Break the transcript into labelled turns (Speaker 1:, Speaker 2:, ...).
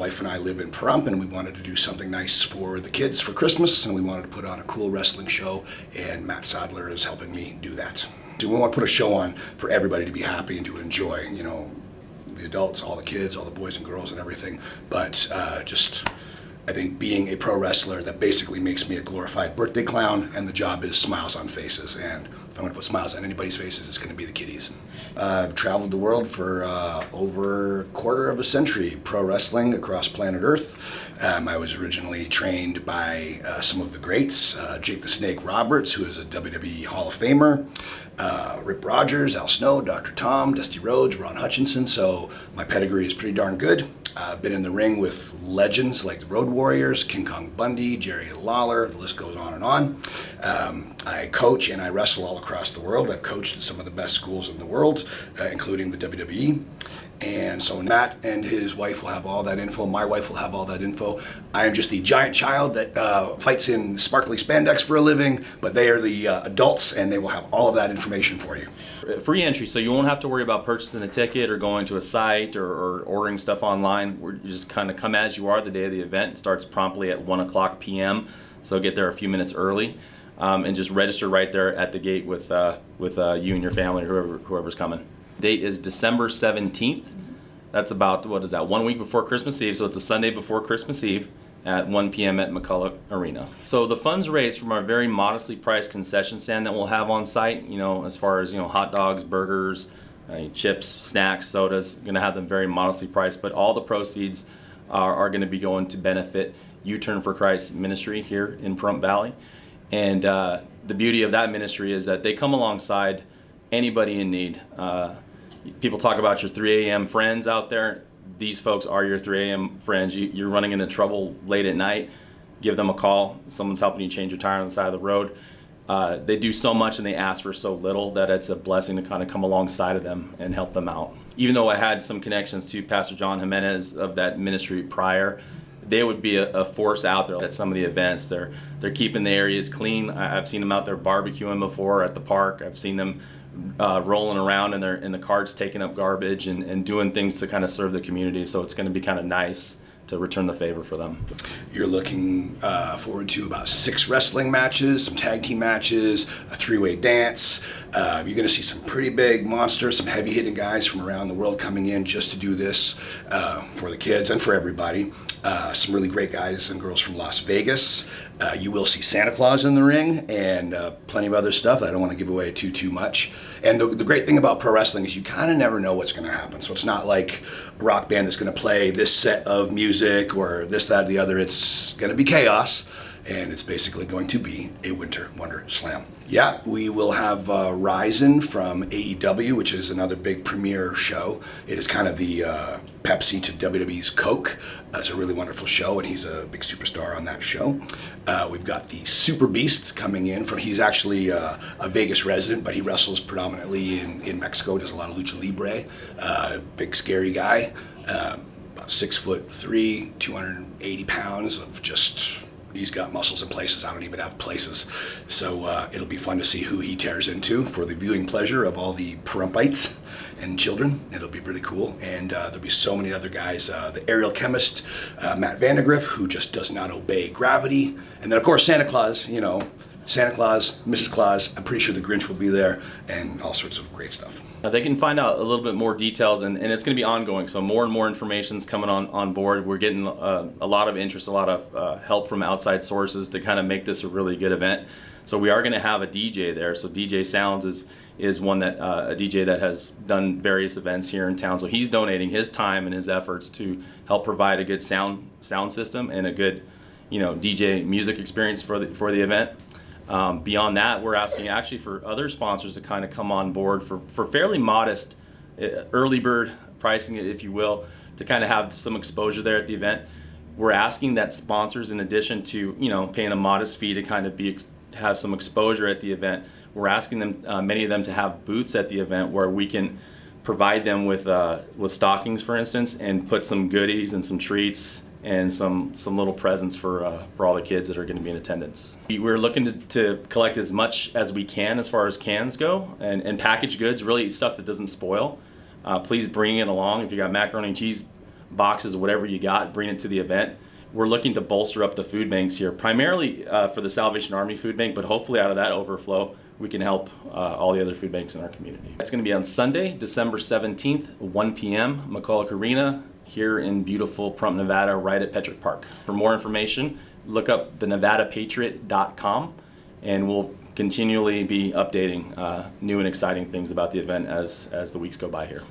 Speaker 1: wife and I live in Pahrump, and we wanted to do something nice for the kids for Christmas, and we wanted to put on a cool wrestling show, and Matt Sadler is helping me do that. So we want to put a show on for everybody to be happy and to enjoy, you know, the adults, all the kids, all the boys and girls and everything, but I think being a pro wrestler, that basically makes me a glorified birthday clown, and the job is smiles on faces. And if I'm going to put smiles on anybody's faces, it's going to be the kiddies. I've traveled the world for over a quarter of a century, pro wrestling across planet Earth. I was originally trained by some of the greats, Jake the Snake Roberts, who is a WWE Hall of Famer, Rip Rogers, Al Snow, Dr. Tom, Dusty Rhodes, Ron Hutchinson, so my pedigree is pretty darn good. I've been in the ring with legends like the Road Warriors, King Kong Bundy, Jerry Lawler, the list goes on and on. I coach and I wrestle all across the world. I've coached at some of the best schools in the world, including the WWE. And so Matt and his wife will have all that info. My wife will have all that info. I am just the giant child that fights in sparkly spandex for a living, but they are the adults, and they will have all of that information for you.
Speaker 2: Free entry, so you won't have to worry about purchasing a ticket or going to a site or ordering stuff online. You just kind of come as you are the day of the event. It starts promptly at 1 o'clock p.m., so get there a few minutes early, and just register right there at the gate with you and your family or whoever's coming. Date is December 17th. That's about, 1 week before Christmas Eve, so it's a Sunday before Christmas Eve at 1 p.m. at McCulloch Arena. So the funds raised from our very modestly priced concession stand that we'll have on site, you know, as far as, you know, hot dogs, burgers, chips, snacks, sodas, going to have them very modestly priced, but all the proceeds are going to be going to benefit U-Turn for Christ ministry here in Pahrump Valley. And the beauty of that ministry is that they come alongside anybody in need. People talk about your 3 a.m. friends out there. These folks are your 3 a.m. friends. You're running into trouble late at night, give them a call. Someone's helping you change your tire on the side of the road. They do so much and they ask for so little that it's a blessing to kind of come alongside of them and help them out. Even though I had some connections to Pastor John Jimenez of that ministry prior, they would be a force out there at some of the events. They're keeping the areas clean. I've seen them out there barbecuing before at the park. I've seen them rolling around in the carts, taking up garbage and doing things to kind of serve the community. So it's going to be kind of nice to return the favor for them.
Speaker 1: You're looking forward to about 6 wrestling matches, some tag team matches, a 3-way dance. You're going to see some pretty big monsters, some heavy-hitting guys from around the world coming in just to do this for the kids and for everybody. Some really great guys and girls from Las Vegas. You will see Santa Claus in the ring and plenty of other stuff. I don't want to give away too much. And the great thing about pro wrestling is you kind of never know what's going to happen. So it's not like a rock band that's going to play this set of music or this, that, or the other. It's going to be chaos. And it's basically going to be a Winter Wonder Slam. Yeah, we will have Ryzen from AEW, which is another big premiere show. It is kind of the Pepsi to WWE's Coke. It's a really wonderful show, and he's a big superstar on that show. We've got the Super Beast coming in. He's actually a Vegas resident, but he wrestles predominantly in Mexico. Does a lot of lucha libre. Big scary guy, about 6'3", 280 pounds of just. He's got muscles in places I don't even have places. So it'll be fun to see who he tears into for the viewing pleasure of all the Pahrumpites and children. It'll be really cool. And there'll be so many other guys. The aerial chemist, Matt Vandegrift, who just does not obey gravity. And then, of course, Santa Claus, you know, Santa Claus, Mrs. Claus. I'm pretty sure the Grinch will be there and all sorts of great stuff.
Speaker 2: They can find out a little bit more details, and it's going to be ongoing. So more and more information is coming on board. We're getting a lot of interest, a lot of help from outside sources to kind of make this a really good event. So we are going to have a DJ there. So DJ Sounds is one that a DJ that has done various events here in town. So he's donating his time and his efforts to help provide a good sound system and a good, you know, DJ music experience for the event. Beyond that, we're asking actually for other sponsors to kind of come on board for fairly modest early bird pricing, if you will, to kind of have some exposure there at the event. We're asking that sponsors, in addition to, you know, paying a modest fee to kind of have some exposure at the event, we're asking them, many of them, to have booths at the event where we can provide them with stockings, for instance, and put some goodies and some treats and some little presents for all the kids that are going to be in attendance. We're looking to collect as much as we can as far as cans go, and packaged goods, really stuff that doesn't spoil. Please bring it along. If you got macaroni and cheese boxes, whatever you got, bring it to the event. We're looking to bolster up the food banks here, primarily for the Salvation Army Food Bank, but hopefully out of that overflow, we can help all the other food banks in our community. It's going to be on Sunday, December 17th, 1 p.m., McCulloch Arena, here in beautiful Pahrump, Nevada, right at Petrick Park. For more information, look up thenevadapatriot.com, and we'll continually be updating new and exciting things about the event as the weeks go by here.